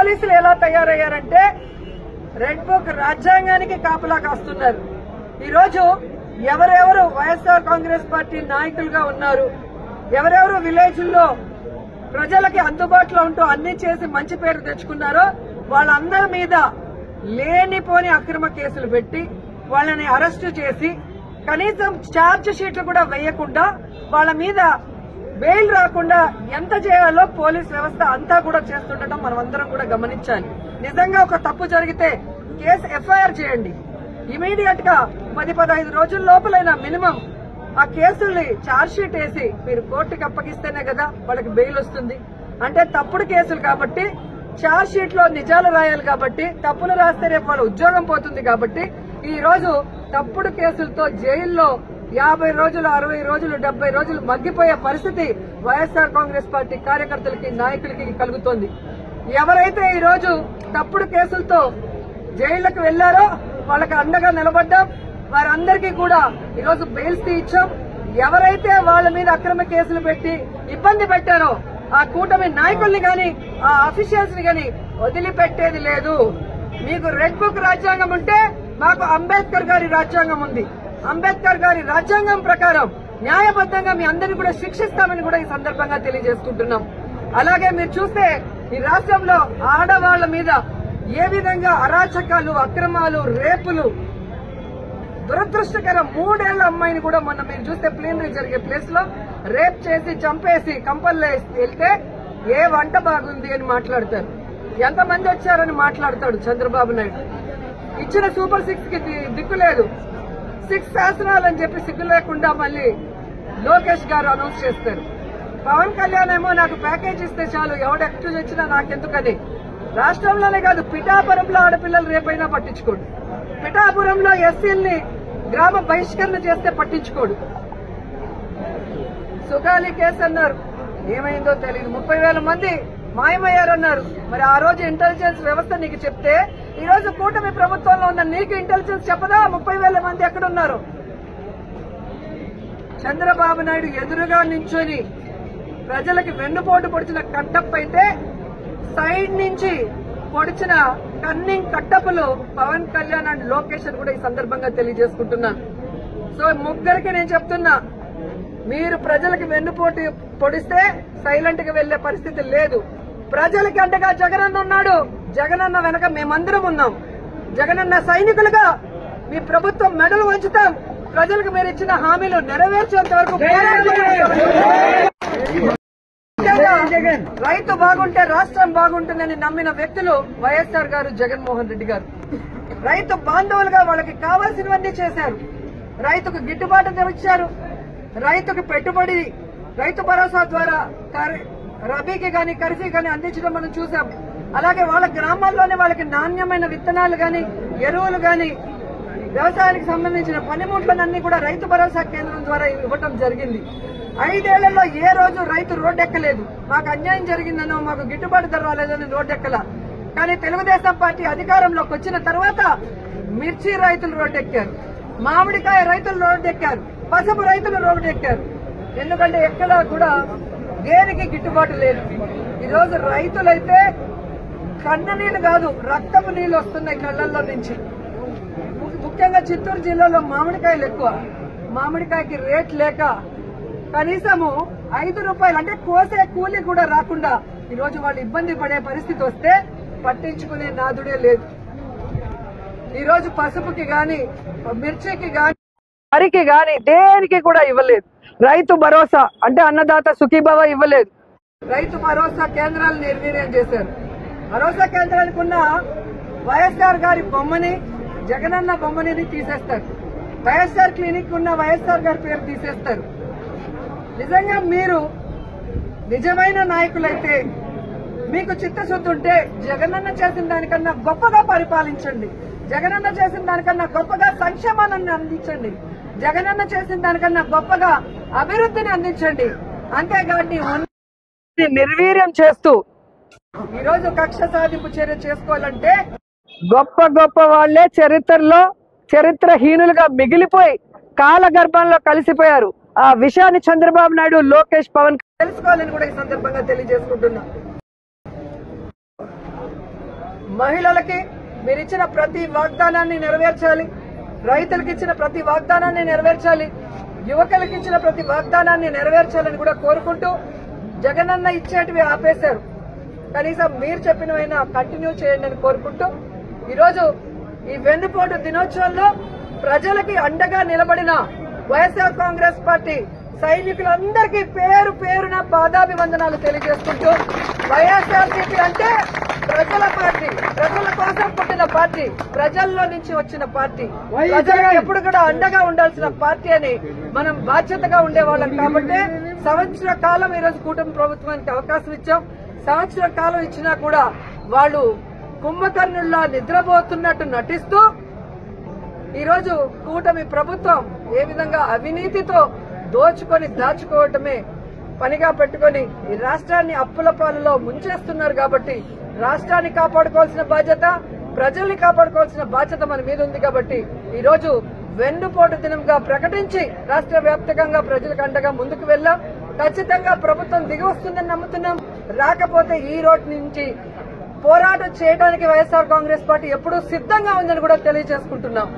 పోలీసులు ఎలా తయారయ్యారంటే red book రాజ్యాంగానికి కాపలా కాస్తున్నారు. ఈ రోజు ఎవరెవరు వైఎస్ఆర్ కాంగ్రెస్ పార్టీ నాయకులుగా ఉన్నారు, ఎవరెవరు విలేజ్ల్లో ప్రజలకి అందుబాటులో ఉంటూ అన్ని చేసి మంచి పేరు తెచ్చుకున్నారో వాళ్ళందరి మీద లేనిపోని అక్రమ కేసులు పెట్టి వాళ్ళని అరెస్టు చేసి కనీసం ఛార్జ్ షీట్లు కూడా వేయకుండా వాళ్ళ మీద బెయిల్ రాకుండా ఎంత చేయాలో పోలీస్ వ్యవస్థ అంతా కూడా చేస్తుండటం మనం అందరం కూడా గమనించాలి. నిజంగా ఒక తప్పు జరిగితే కేసు ఎఫ్ఐఆర్ చేయండి. ఇమీడియట్ గా 10-15 రోజుల లోపలైనా మినిమం ఆ కేసుల్ని ఛార్జ్ షీట్ వేసి మీరు కోర్టుకి అప్పగిస్తేనే కదా వాళ్ళకి బెయిల్ వస్తుంది. అంటే తప్పుడు కేసులు కాబట్టి ఛార్జ్ షీట్ లో నిజాలు రాయాలి కాబట్టి తప్పులు రాస్తే రేపు వాళ్ళ ఉద్యోగం పోతుంది కాబట్టి ఈ రోజు తప్పుడు కేసులతో జైల్లో 50 రోజులు 60 రోజులు 70 రోజులు మగ్గిపోయే పరిస్థితి వైఎస్ఆర్ కాంగ్రెస్ పార్టీ కార్యకర్తలకి నాయకులకి కలుగుతోంది. ఎవరైతే ఈ రోజు తప్పుడు కేసులతో జైళ్లకు వెళ్లారో వాళ్ళకి అండగా నిలబడ్డాం. వారందరికీ కూడా ఈరోజు బెయిల్స్ ఇచ్చాం. ఎవరైతే వాళ్ళ మీద అక్రమ కేసులు పెట్టి ఇబ్బంది పెట్టారో ఆ కూటమి నాయకుల్ని గాని ఆ అఫీషియల్స్ ని గాని వదిలిపెట్టేది లేదు. మీకు రెడ్ బుక్ రాజ్యాంగం ఉంటే మాకు అంబేద్కర్ గారి రాజ్యాంగం ఉంది. అంబేద్కర్ గారి రాజ్యాంగం ప్రకారం న్యాయబద్దంగా మీ అందరినీ కూడా శిక్షిస్తామని కూడా ఈ సందర్భంగా తెలియజేసుకుంటున్నాం. అలాగే మీరు చూస్తే ఈ రాష్ట్రంలో ఆడవాళ్ల మీద ఏ విధంగా అరాచకాలు, అక్రమాలు, రేపులు, దురదృష్టకరం 3 ఏళ్ల అమ్మాయిని కూడా మొన్న మీరు చూస్తే ప్లీనరీ జరిగే ప్లేస్ లో రేప్ చేసి చంపేసి కంపల్లో వెళ్తే ఏ వంట బాగుంది అని మాట్లాడతారు. ఎంతమంది వచ్చారని మాట్లాడతాడు చంద్రబాబు నాయుడు. ఇచ్చిన సూపర్ 6 కి దిక్కు లేదు. 6 శాసనాలని చెప్పి సిగ్గు లేకుండా మళ్ళీ లోకేష్ గారు అనౌన్స్ చేస్తారు. పవన్ కళ్యాణ్ ఏమో నాకు ప్యాకేజ్ ఇస్తే చాలు, ఎవడు ఎక్స్క్యూజ్ వచ్చినా నాకెందుకని. రాష్ట్రంలోనే కాదు పిఠాపురంలో ఆడపిల్లలు రేపైనా పట్టించుకోడు. పిఠాపురంలో ఎస్సీల్ని గ్రామ బహిష్కరణ చేస్తే పట్టించుకోడు. సుగాలి కేసు అన్నారు, ఏమైందో తెలియదు. 30,000 మంది మాయమయ్యారన్నారు. మరి ఆ రోజు ఇంటెలిజెన్స్ వ్యవస్థ నీకు చెప్తే ఈ రోజు కూటమి ప్రభుత్వంలో ఉన్న నీకు ఇంటెలిజెన్స్ చెప్పదా 30,000 మంది ఎక్కడున్నారు? చంద్రబాబు నాయుడు ఎదురుగా నించొని ప్రజలకి వెన్నుపోటు పొడిచిన కట్టప్ అయితే సైడ్ నుంచి పొడిచిన కన్నింగ్ కట్టపులు పవన్ కళ్యాణ్ అండ్ లోకేష్ అని కూడా ఈ సందర్భంగా తెలియజేసుకుంటున్నాను. సో ముగ్గురికి నేను చెప్తున్నా, మీరు ప్రజలకి వెన్నుపోటు పొడిస్తే సైలెంట్ గా వెళ్లే పరిస్థితి లేదు. ప్రజలకి అండగా జగనన్న ఉన్నాడు. జగనన్న వెనక మేమందరం ఉన్నాం. జగనన్న సైనికులుగా మీ ప్రభుత్వం మెడలు వంచుతాం. ప్రజలకు మీరు ఇచ్చిన హామీలు నెరవేర్చేంత వరకు రైతు బాగుంటే రాష్ట్రం బాగుంటుందని నమ్మిన వ్యక్తులు వైఎస్ఆర్ గారు, జగన్మోహన్ రెడ్డి గారు. రైతు బాంధవులుగా వాళ్ళకి కావాల్సినవన్నీ చేశారు. రైతుకు గిట్టుబాటు ధర ఇచ్చారు. రైతుకు పెట్టుబడి రైతు భరోసా ద్వారా రబీకి గాని ఖరీఫ్కి గాని అందించడం మనం చూసాం. అలాగే వాళ్ళ గ్రామాల్లోనే వాళ్ళకి నాణ్యమైన విత్తనాలు గాని ఎరువులు గాని వ్యవసాయానికి సంబంధించిన పనిముట్లన్నీ కూడా రైతు భరోసా కేంద్రం ద్వారా ఇవ్వటం జరిగింది. 5 ఏళ్లలో ఏ రోజు రైతు రోడ్డెక్కలేదు. మాకు అన్యాయం జరిగిందనో మాకు గిట్టుబాటు ధర రాలేదని రోడ్డెక్కల. కానీ తెలుగుదేశం పార్టీ అధికారంలోకి వచ్చిన తర్వాత మిర్చి రైతులు రోడ్డెక్కారు, మామిడికాయ రైతులు రోడ్డెక్కారు, పసుపు రైతులు రోడ్డెక్కారు. ఎందుకంటే ఎక్కడా కూడా దేనికి గిట్టుబాటు లేదు. ఈరోజు రైతులైతే కన్న నీళ్లు కాదు రక్తపు నీళ్లు వస్తున్నాయి కళ్లల్లో నుంచి. ముఖ్యంగా చిత్తూరు జిల్లాలో మామిడికాయలు ఎక్కువ. మామిడికాయకి రేట్ లేక కనీసము 5 రూపాయలు అంటే కోసే కూలీ కూడా రాకుండా ఈరోజు వాళ్ళు ఇబ్బంది పడే పరిస్థితి వస్తే పట్టించుకునే నాదుడే లేదు. ఈరోజు పసుపుకి గాని మిర్చికి గాని వరికి గాని దేనికి కూడా ఇవ్వలేదు. రైతు భరోసా అంటే అన్నదాత సుఖీభవ ఇవ్వలేదు. రైతు భరోసా కేంద్రాలు నిర్వీర్యం చేశారు. భరోసా కేంద్రానికి ఉన్న వైఎస్ఆర్ గారి బొమ్మని, జగనన్న బొమ్మని తీసేస్తారు. వైఎస్ఆర్ క్లినిక్ ఉన్న వైఎస్ఆర్ గారి పేరు తీసేస్తారు. నిజంగా మీరు నిజమైన నాయకులైతే, మీకు చిత్తశుద్ధి ఉంటే జగనన్న చేసిన దానికన్నా గొప్పగా పరిపాలించండి. జగనన్న చేసిన దానికన్నా గొప్పగా సంక్షేమాన్ని అందించండి. జగనన్న చేసిన దానికన్నా గొప్పగా అభివృద్ధిని అందించండి. అంతేగాని నిర్వీర్యం చేస్తూ ఈరోజు కక్ష సాధింపు చర్య చేసుకోవాలంటే గొప్ప గొప్ప వాళ్లే చరిత్రలో చరిత్రహీనులుగా మిగిలిపోయి కాలగర్భంలో కలిసిపోయారు. ఆ విషయాన్ని చంద్రబాబు నాయుడు, లోకేష్, పవన్ తెలుసుకోవాలని కూడా ఈ సందర్భంగా తెలియజేసుకుంటున్నా. మహిళలకి మీరు ఇచ్చిన ప్రతి వాగ్దానాన్ని నెరవేర్చాలి, రైతులకు ఇచ్చిన ప్రతి వాగ్దానాన్ని నెరవేర్చాలి, యువకులకు ఇచ్చిన ప్రతి వాగ్దానాన్ని నెరవేర్చాలని కూడా కోరుకుంటూ జగనన్న ఇచ్చేటివి ఆపేశారు. కనీసం మీరు చెప్పినవైనా కంటిన్యూ చేయండి అని కోరుకుంటూ ఈరోజు ఈ వెన్నుపోటు దినోత్సవంలో ప్రజలకి అండగా నిలబడిన వైఎస్ఆర్ కాంగ్రెస్ పార్టీ సైనికులందరికీ పేరు పేరున పాదాభివందనాలు తెలియజేసుకుంటూ వైఎస్ఆర్సీపీ అంటే ప్రజల పార్టీ, ప్రజల కోసం పుట్టిన పార్టీ, ప్రజల్లో నుంచి వచ్చిన పార్టీ, ప్రజలకు ఎప్పుడు కూడా అండగా ఉండాల్సిన పార్టీ అని మనం బాధ్యతగా ఉండేవాళ్ళం. కాబట్టి సంవత్సర కాలం ఈరోజు కూటమి ప్రభుత్వానికి అవకాశం ఇచ్చాం. సంవత్సర కాలం ఇచ్చినా కూడా వాళ్ళు కుంభకర్ణుల్లా నిద్రపోతున్నట్టు నటిస్తూ ఈరోజు కూటమి ప్రభుత్వం ఏ విధంగా అవినీతితో దోచుకొని దాచుకోవటమే పనిగా పెట్టుకుని ఈ రాష్ట్రాన్ని అప్పుల పాలలో ముంచేస్తున్నారు. కాబట్టి రాష్ట్రాన్ని కాపాడుకోవాల్సిన బాధ్యత, ప్రజల్ని కాపాడుకోవాల్సిన బాధ్యత మన మీద ఉంది. కాబట్టి ఈ రోజు వెన్నుపోటు దినంగా ప్రకటించి రాష్ట్ర వ్యాప్తంగా ప్రజలకు అండగా ముందుకు వెళ్లాం. ఖచ్చితంగా ప్రభుత్వం దిగి వస్తుందని నమ్ముతున్నాం. రాకపోతే ఈ రోడ్ నుంచి పోరాటం చేయడానికి వైఎస్ఆర్ కాంగ్రెస్ పార్టీ ఎప్పుడూ సిద్ధంగా ఉందని కూడా తెలియజేసుకుంటున్నాం.